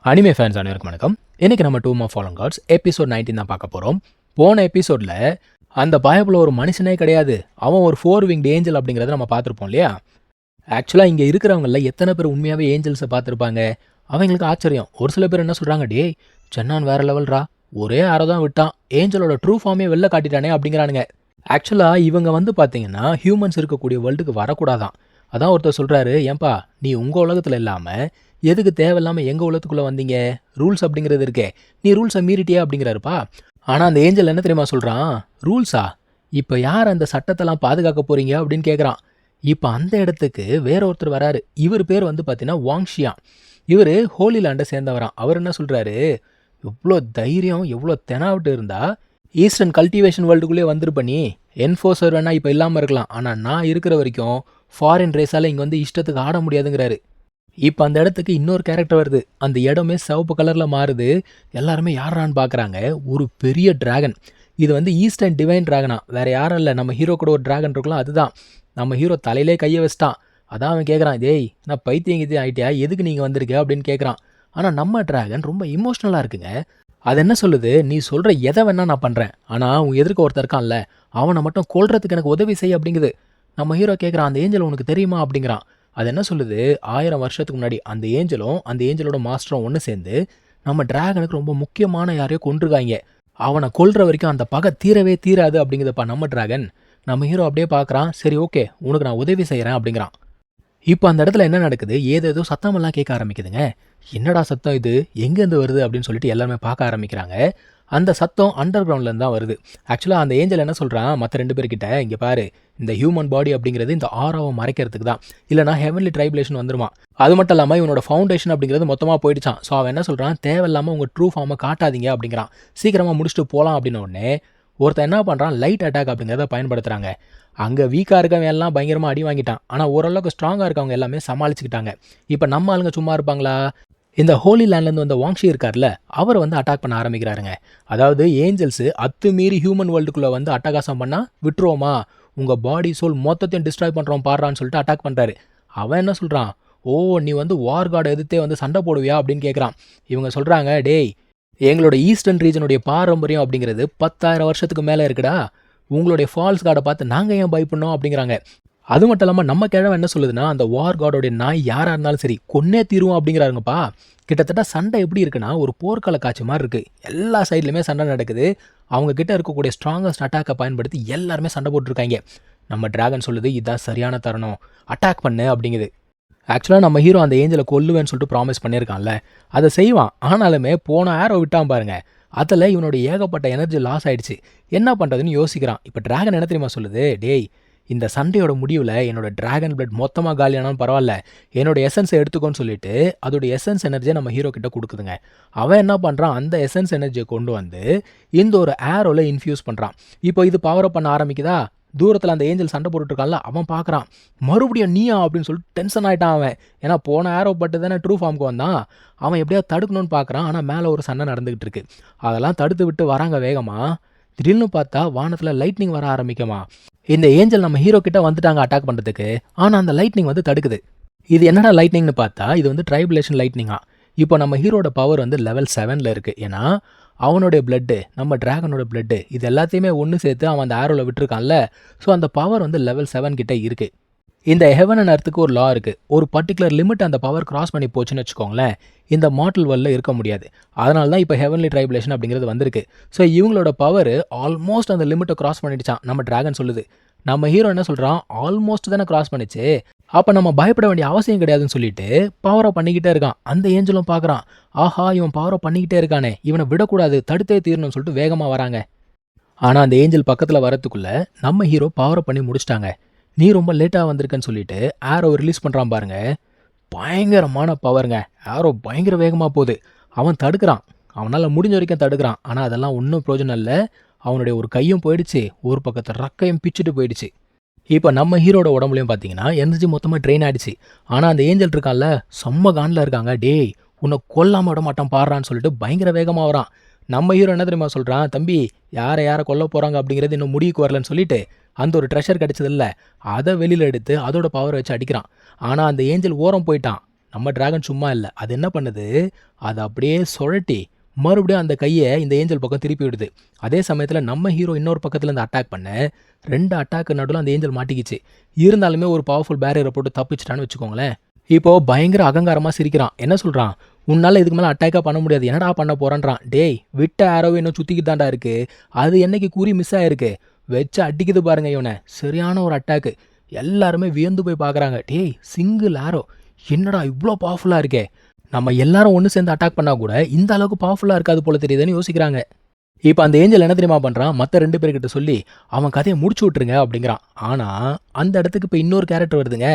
Anime fans அனைவருக்கும் வணக்கம். இன்னைக்கு நம்ம டூம் ஆஃப் ஃபாலன் காட்ஸ் எபிசோட் 19 தான் பார்க்க போகிறோம். போன எபிசோடில் அந்த பயபுல ஒரு மனுஷனே கிடையாது, அவன் ஒரு 4 winged ஏஞ்சல் அப்படிங்கிறத நம்ம பார்த்துருப்போம் இல்லையா. ஆக்சுவலாக இங்கே இருக்கிறவங்கள எத்தனை பேர் உண்மையாகவே ஏஞ்சல்ஸை பார்த்துருப்பாங்க? அவங்களுக்கு ஆச்சரியம். ஒரு சில பேர் என்ன சொல்கிறாங்க, டே சென்னான் வேற லெவல்ரா, ஒரே ஆரோ தான் விட்டான், ஏஞ்சலோட ட்ரூ ஃபார்மே வெளில காட்டிட்டானே அப்படிங்கிறானுங்க. ஆக்சுவலாக இவங்க வந்து பார்த்தீங்கன்னா ஹியூமன்ஸ் இருக்கக்கூடிய வேர்ல்டுக்கு வரக்கூடாதான். அதான் ஒருத்தர் சொல்கிறாரு, ஏன்பா நீ உங்கள் உலகத்தில் இல்லாமல் எதுக்கு தேவையில்லாமல் எங்கள் உலகத்துக்குள்ளே வந்தீங்க? ரூல்ஸ் அப்படிங்கிறது இருக்கே, நீ ரூல்ஸை மீறிட்டியா அப்படிங்கிறாருப்பா. ஆனால் அந்த ஏஞ்சல் என்ன தெரியுமா சொல்கிறான், ரூல்ஸா? இப்போ யார் அந்த சட்டத்தெல்லாம் பாதுகாக்க போகிறீங்க அப்படின்னு கேட்குறான். இப்போ அந்த இடத்துக்கு வேற ஒருத்தர் வராரு. இவர் பேர் வந்து பார்த்தீங்கன்னா வாங்ஷியா. இவர் ஹோலி லேண்டை சேர்ந்தவரான். அவர் என்ன சொல்கிறாரு, எவ்வளோ தைரியம் எவ்வளோ தெனாவிட்டு இருந்தா ஈஸ்டர்ன் கல்டிவேஷன் வேர்ல்டுக்குள்ளே வந்திருப்ப நீ. என்ஃபோர்ஸர் வேணா இப்போ இல்லாமல் இருக்கலாம், ஆனால் நான் இருக்கிற வரைக்கும் ஃபாரின் ரேஸால் இங்கே வந்து இஷ்டத்துக்கு ஆட முடியாதுங்கிறாரு. இப்போ அந்த இடத்துக்கு இன்னொரு கேரக்டர் வருது. அந்த இடமே சிவப்பு கலரில் மாறுது. எல்லாருமே யாரான்னு பார்க்குறாங்க, ஒரு பெரிய டிராகன். இது வந்து ஈஸ்டர்ன் டிவைன் டிராகனா, வேறு யாரும் இல்லை, நம்ம ஹீரோ கூட ஒரு டிராகன் இருக்கலாம், அதுதான். நம்ம ஹீரோ தலையிலே கையை வச்சிட்டான். அதான் அவன் கேட்குறான், டேய் நான் பைத்தியம் ஆகிட்டியா, எதுக்கு நீங்கள் வந்திருக்க அப்படின்னு கேட்குறான். ஆனால் நம்ம டிராகன் ரொம்ப இமோஷ்னலாக இருக்குங்க. அது என்ன சொல்லுது, நீ சொல்கிற எதை வேணா நான் பண்ணுறேன், ஆனால் உன் எதிர்க்க ஒருத்தர் இருக்கான்ல, அவனை மட்டும் கொல்றதுக்கு எனக்கு உதவி செய்ய அப்படிங்குது. நம்ம ஹீரோ கேட்குறான், அந்த ஏஞ்சல் உனக்கு தெரியுமா அப்படிங்கிறான். அது என்ன சொல்லுது, 1000 வருஷத்துக்கு முன்னாடி அந்த ஏஞ்சலும் அந்த ஏஞ்சலோட மாஸ்டரும் ஒன்று சேர்ந்து நம்ம டிராகனுக்கு ரொம்ப முக்கியமான யாரையோ கொண்டிருக்காங்க. அவனை கொல்ற வரைக்கும் அந்த பகை தீரவே தீராது அப்படிங்குதுப்பா நம்ம டிராகன். நம்ம ஹீரோ அப்படியே பார்க்குறான், சரி ஓகே உனக்கு நான் உதவி செய்கிறேன் அப்படிங்கிறான். இப்போ அந்த இடத்துல என்ன நடக்குது, ஏதேதோ சத்தமெல்லாம் கேட்க ஆரம்பிக்குதுங்க. என்னடா சத்தம் இது, எங்கேருந்து வருது அப்படின்னு சொல்லிட்டு எல்லாருமே பார்க்க ஆரம்பிக்கிறாங்க. அந்த சத்தம் அண்டர் கிரவுண்ட்லேருந்து தான் வருது. ஆக்சுவலாக அந்த ஏஞ்சல் என்ன சொல்கிறான் மற்ற 2 பேர்கிட்ட, இங்கே பாரு இந்த ஹியூமன் பாடி அப்படிங்கிறது இந்த ஆராவை மறைக்கிறதுக்கு தான், இல்லைனா ஹெவன்லி ட்ரைபுலேஷன் வந்துருமா. அது மட்டும் இல்லாமல் இவனோட ஃபவுண்டேஷன் அப்படிங்கிறது மொத்தமாக போயிடுச்சான். ஸோ அவன் என்ன சொல்கிறான், தேவையில்லாமல் உங்கள் ட்ரூ ஃபார்மை காட்டாதீங்க அப்படிங்கிறான். சீக்கிரமாக முடிச்சுட்டு போகலாம் அப்படின்ன உடனே ஒருத்தன் என்ன பண்ணுறான், லைட் அட்டாக் அப்படிங்கிறத பயன்படுத்துகிறாங்க. அங்கே வீக்காக இருக்கவங்க எல்லாம் பயங்கரமாக அடி வாங்கிட்டான். ஆனால் ஓரளவுக்கு ஸ்ட்ராங்காக இருக்கவங்க எல்லாமே சமாளிச்சுக்கிட்டாங்க. இப்போ நம்ம ஆளுங்க சும்மா இருப்பாங்களா? இந்த ஹோலி லேண்ட்லேருந்து வந்த வாங்ஷி இருக்கார்ல, அவர் வந்து அட்டாக் பண்ண ஆரம்பிக்கிறாருங்க. அதாவது ஏஞ்சல்ஸு அத்துமீறி ஹியூமன் வேர்ல்டுக்குள்ளே வந்து அட்டகாசம் பண்ணால் விட்டுருவோமா, உங்கள் பாடி சோல் மொத்தத்தையும் டிஸ்ட்ராய் பண்ணுறோம் பாடுறான்னு சொல்லிட்டு அட்டாக் பண்ணுறாரு. அவன் என்ன சொல்கிறான், ஓ நீ வந்து வார் கார்டை எதிர்த்தே வந்து சண்டை போடுவியா அப்படின்னு கேட்குறான். இவங்க சொல்கிறாங்க, டேய் எங்களோட ஈஸ்டர்ன் ரீஜனுடைய பாரம்பரியம் அப்படிங்கிறது 10,000 வருஷத்துக்கு மேலே இருக்குடா, உங்களுடைய ஃபால்ஸ் கார்டை பார்த்து நாங்கள் ஏன் பயப்படணும் அப்படிங்கிறாங்க. அது மட்டும் இல்லாமல் நம்ம கிழமை என்ன சொல்லுதுன்னா, அந்த வார் கார்டோடைய நாய் யாராக இருந்தாலும் சரி கொன்னே தீருவோம் அப்படிங்கிறாருங்கப்பா. கிட்டத்தட்ட சண்டை எப்படி இருக்குன்னா ஒரு போர்க்கால காட்சி மாதிரி இருக்குது. எல்லா சைட்லையுமே சண்டை நடக்குது. அவங்க கிட்ட இருக்கக்கூடிய ஸ்ட்ராங்கஸ்ட் அட்டாக்கை பயன்படுத்தி எல்லாருமே சண்டை போட்டுருக்காங்க. நம்ம டிராகன் சொல்லுது, இதுதான் சரியான தருணம், அட்டாக் பண்ணு அப்படிங்குது. ஆக்சுவலாக நம்ம ஹீரோ அந்த ஏஞ்சலை கொல்லுவேன்னு சொல்லிட்டு ப்ராமிஸ் பண்ணியிருக்கான்ல, அதை செய்வான். ஆனாலுமே போன ஆரோ விட்டான் பாருங்க, அதில் இவனுடைய ஏகப்பட்ட எனர்ஜி லாஸ் ஆகிடுச்சு. என்ன பண்ணுறதுன்னு யோசிக்கிறான். இப்போ டிராகன் என்ன தெரியுமா சொல்லுது, டேய் இந்த சண்டையோட முடிவில் என்னோட டிராகன் பிளட் மொத்தமாக காலியானாலும் பரவாயில்ல, என்னோட எசன்ஸை எடுத்துக்கோன்னு சொல்லிட்டு அதோட எசன்ஸ் எனர்ஜியை நம்ம ஹீரோ கிட்ட கொடுக்குதுங்க. அவன் என்ன பண்ணுறான், அந்த எசன்ஸ் எனர்ஜியை கொண்டு வந்து இந்த ஒரு ஏரோவில் இன்ஃபியூஸ் பண்ணுறான். இப்போ இது பவர் அப் பண்ண ஆரம்பிக்குதா. தூரத்தில் அந்த ஏஞ்சல் சண்டை போட்டுருக்கான்ல, அவன் பார்க்குறான், மறுபடியும் நீயா அப்படின்னு சொல்லிட்டு டென்ஷன் ஆகிட்டான் அவன். ஏன்னா போன ஏரோ பட்டு தானே ட்ரூ ஃபார்முக்கு வந்தான். அவன் எப்படியாவது தடுக்கணும்னு பார்க்குறான். ஆனால் மேலே ஒரு சண்டை நடந்துக்கிட்டு இருக்கு. அதெல்லாம் தடுத்து விட்டு வராங்க வேகமாக. திடீர்னு பார்த்தா வானத்தில் லைட்னிங் வர ஆரம்பிக்குமா. இந்த ஏஞ்சல் நம்ம ஹீரோ கிட்ட வந்துட்டாங்க அட்டாக் பண்ணுறதுக்கு. ஆனால் அந்த லைட்னிங் வந்து தடுக்குது. இது என்னடா லைட்னிங்னு பார்த்தா இது வந்து ட்ரைபுலேஷன் லைட்னிங்கா. இப்போ நம்ம ஹீரோட பவர் வந்து லெவல் 7 இருக்குது. ஏன்னா அவனுடைய பிளட்டு நம்ம டிராகனோட பிளட்டு இது எல்லாத்தையுமே ஒன்று சேர்த்து அவன் அந்த ஆரோவில் விட்டுருக்கான்ல. ஸோ அந்த பவர் வந்து லெவல் 7 கிட்டே இருக்குது. இந்த ஹெவன் அண்ட் அர்த்துக்கு ஒரு லா இருக்குது. ஒரு பர்டிகுலர் லிமிட் அந்த பவர் கிராஸ் பண்ணி போச்சுன்னு வச்சுக்கோங்களேன், இந்த மார்டல் வேர்ல்டில் இருக்க முடியாது. அதனால தான் இப்போ ஹெவன்லி ட்ரைபுலேஷன் அப்படிங்கிறது வந்திருக்கு. ஸோ இவங்களோட பவர் ஆல்மோஸ்ட் அந்த லிமிட்டை கிராஸ் பண்ணிடுச்சான் நம்ம டிராகன் சொல்லுது. நம்ம ஹீரோ என்ன சொல்கிறான், ஆல்மோஸ்ட் தானே கிராஸ் பண்ணிச்சு, அப்போ நம்ம பயப்பட வேண்டிய அவசியம் கிடையாதுன்னு சொல்லிட்டு பவரை பண்ணிக்கிட்டே இருக்கான். அந்த ஏஞ்சலும் பார்க்குறான், ஆஹா இவன் பவரை பண்ணிக்கிட்டே இருக்கானே, இவனை விடக்கூடாது, தடுத்தே தீரணும்னு சொல்லிட்டு வேகமாக வராங்க. ஆனால் அந்த ஏஞ்சல் பக்கத்தில் வரத்துக்குள்ளே நம்ம ஹீரோ பவரை பண்ணி முடிச்சிட்டாங்க. நீ ரொம்ப லேட்டாக வந்திருக்குன்னு சொல்லிட்டு ஆரோ ரிலீஸ் பண்ணுறான் பாருங்க. பயங்கரமான பவருங்க. ஆரோ பயங்கர வேகமாக போகுது. அவன் தடுக்கிறான், அவனால் முடிஞ்ச வரைக்கும் தடுக்கிறான். ஆனால் அதெல்லாம் ஒன்றும் பிரயோஜனம் இல்லை. அவனுடைய ஒரு கையும் போயிடுச்சு, ஒரு பக்கத்தை ரக்கையும் பிச்சுட்டு போயிடுச்சு. இப்போ நம்ம ஹீரோட உடம்புலையும் பார்த்தீங்கன்னா எனர்ஜி மொத்தமாக ட்ரெயின் ஆகிடுச்சு. ஆனால் அந்த ஏஞ்சல் இருக்கான்ல, செம்ம காண்டில் இருக்காங்க. டேய் உன்னை கொல்லாமல் விட மாட்டான் பாடுறான்னு சொல்லிட்டு பயங்கர வேகமாக வரான். நம்ம ஹீரோ என்ன தெரியுமா சொல்கிறான், தம்பி யாரை கொல்ல போகிறாங்க அப்படிங்கிறது இன்னும் முடிவுக்கு வரலன்னு சொல்லிட்டு அந்த ஒரு ட்ரெஷர் கிடச்சதில்ல, அதை வெளியில் எடுத்து அதோட பவர் வச்சு அடிக்கிறான். ஆனால் அந்த ஏஞ்சல் ஓரம் போயிட்டான். நம்ம டிராகன் சும்மா இல்லை, அது என்ன பண்ணுது, அதை அப்படியே சுழட்டி மறுபடியும் அந்த கையை இந்த ஏஞ்சல் பக்கம் திருப்பி விடுது. அதே சமயத்தில் நம்ம ஹீரோ இன்னொரு பக்கத்தில் இருந்து அட்டாக் பண்ண 2 அட்டாக்கு நடுவில் அந்த ஏஞ்சல் மாட்டிக்கிச்சு. இருந்தாலுமே ஒரு பவர்ஃபுல் பேரியரை போட்டு தப்பிச்சிட்டான்னு வச்சுக்கோங்களேன். இப்போ பயங்கர அகங்காரமாக சிரிக்கிறான். என்ன சொல்கிறான், உன்னால் இதுக்கு மேலே அட்டாக்காக பண்ண முடியாது, என்னடா பண்ண போகிறான்றான். டேய், விட்ட ஆரோவை இன்னும் சுற்றிக்கிட்டு தாண்டா இருக்குது, அது என்னைக்கு கூறி மிஸ் ஆகிருக்கு, வச்சு அடிக்குது பாருங்க இவனை, சரியான ஒரு அட்டாக்கு. எல்லாருமே வியந்து போய் பார்க்குறாங்க. டேய், சிங்கிள் ஆரோ என்னடா இவ்வளோ பவர்ஃபுல்லாக இருக்கே, நம்ம எல்லாரும் ஒன்று சேர்ந்து அட்டாக் பண்ணால் கூட இந்த அளவுக்கு பவர்ஃபுல்லாக இருக்காது போல தெரியுதுன்னு யோசிக்கிறாங்க. இப்போ அந்த ஏஞ்சல் என்ன தெரியுமா பண்ணுறான், மற்ற 2 பேர்கிட்ட சொல்லி அவன் கதையை முடிச்சு விட்ருங்க அப்படிங்கிறான். ஆனால் அந்த இடத்துக்கு இப்போ இன்னொரு கேரக்டர் வருதுங்க.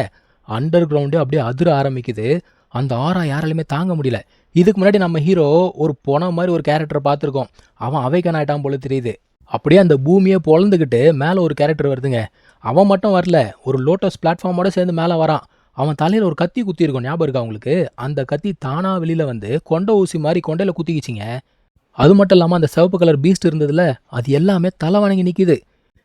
அண்டர் கிரவுண்டே அப்படியே அதிர ஆரம்பிக்குது. அந்த ஆரா யாராலையுமே தாங்க முடியல. இதுக்கு முன்னாடி நம்ம ஹீரோ ஒரு பொண மாதிரி ஒரு கேரக்டரை பார்த்துருக்கோம். அவன் அவைக்கான ஆயிட்டான் போல தெரியுது. அப்படியே அந்த பூமியை பொழந்துக்கிட்டு மேலே ஒரு கேரக்டர் வருதுங்க. அவன் மட்டும் வரல, ஒரு லோட்டஸ் பிளாட்ஃபார்மோட சேர்ந்து மேலே வரான். அவன் தலையில் ஒரு கத்தி குத்தி இருக்கும், ஞாபகம் இருக்கா உங்களுக்கு? அந்த கத்தி தானாக வெளியில் வந்து கொண்டை ஊசி மாதிரி கொண்டையில் குத்திக்கிச்சிங்க. அது மட்டும் இல்லாமல் அந்த சிவப்பு கலர் பீஸ்ட் இருந்ததுல, அது எல்லாமே தலை வணங்கி நிற்கிது.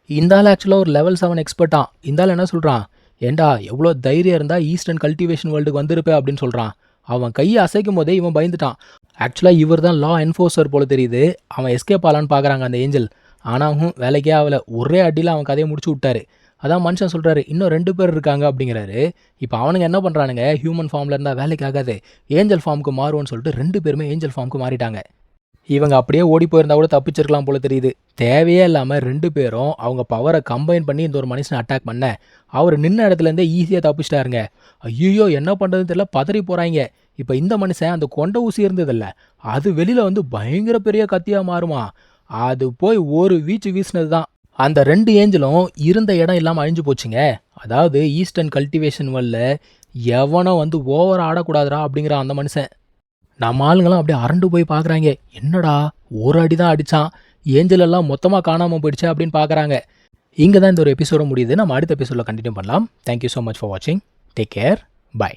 இந்த ஆள் ஆக்சுவலாக ஒரு லெவல் 7 எக்ஸ்பர்ட்டான். இந்த ஆள் என்ன சொல்கிறான், ஏண்டா எவ்வளோ தைரியம் இருந்தால் ஈஸ்டர்ன் கல்டிவேஷன் வேர்ல்டுக்கு வந்திருப்பே அப்படின்னு சொல்கிறான். அவன் கையை அசைக்கும் போதே இவன் பயந்துட்டான். ஆக்சுவலாக இவர் தான் லா என்ஃபோர்ஸர் போல தெரியுது. அவன் எஸ்கேப் ஆகலான்னு பார்க்குறாங்க அந்த ஏஞ்சல். ஆனாலும் வேலைக்கே ஆகலை, ஒரே அடியில் அவன் கதையை முடிச்சு விட்டாரு. அதான் மனுஷன் சொல்கிறாரு, இன்னும் 2 பேர் இருக்காங்க அப்படிங்கிறாரு. இப்போ அவனுங்க என்ன பண்ணுறானுங்க, ஹியூமன் ஃபார்மில் இருந்தால் வேலைக்கு ஆகாது, ஏஞ்சல் ஃபார்முக்கு மாறுவோன்னு சொல்லிட்டு 2 பேருமே ஏஞ்சல் ஃபார்முக்கு மாறிட்டாங்க. இவங்க அப்படியே ஓடி போயிருந்தா கூட தப்பிச்சிருக்கலாம் போல தெரியுது. தேவையே இல்லாமல் 2 பேரும் அவங்க பவரை கம்பைன் பண்ணி இந்த ஒரு மனுஷனை அட்டாக் பண்ண அவர் நின்ன இடத்துலேருந்தே ஈஸியாக தப்பிச்சிட்டாருங்க. ஐயோ என்ன பண்ணுறதுன்னு தெரியல, பதறி போகிறாங்க. இப்போ இந்த மனுஷன் அந்த கொண்டை ஊசி இருந்ததில்ல, அது வெளியில் வந்து பயங்கர பெரிய கத்தியாக மாறுமா. அது போய் ஒரு வீச்சு வீசினது தான். அந்த 2 ஏஞ்சலும் இருந்த இடம் இல்லாமல் அழிஞ்சு போச்சுங்க. அதாவது ஈஸ்டர்ன் கல்டிவேஷன் வேர்ல்டில் எவனோ வந்து ஓவர் ஆடக்கூடாதுரா அப்படிங்கிற அந்த மனுஷன். நம்ம ஆளுங்களாம் அப்படியே அரண்டு போய் பார்க்குறாங்க. என்னடா ஒரு அடி தான் அடித்தான், ஏஞ்சல் எல்லாம் மொத்தமாக காணாமல் போயிடுச்சு அப்படின்னு பார்க்குறாங்க. இங்கே தான் இந்த ஒரு எபிசோட முடியுது. நம்ம அடுத்த எபிசோடில் கண்டினியூ பண்ணலாம். தேங்க்யூ ஸோ மச் ஃபார் வாட்சிங். Take care. பை.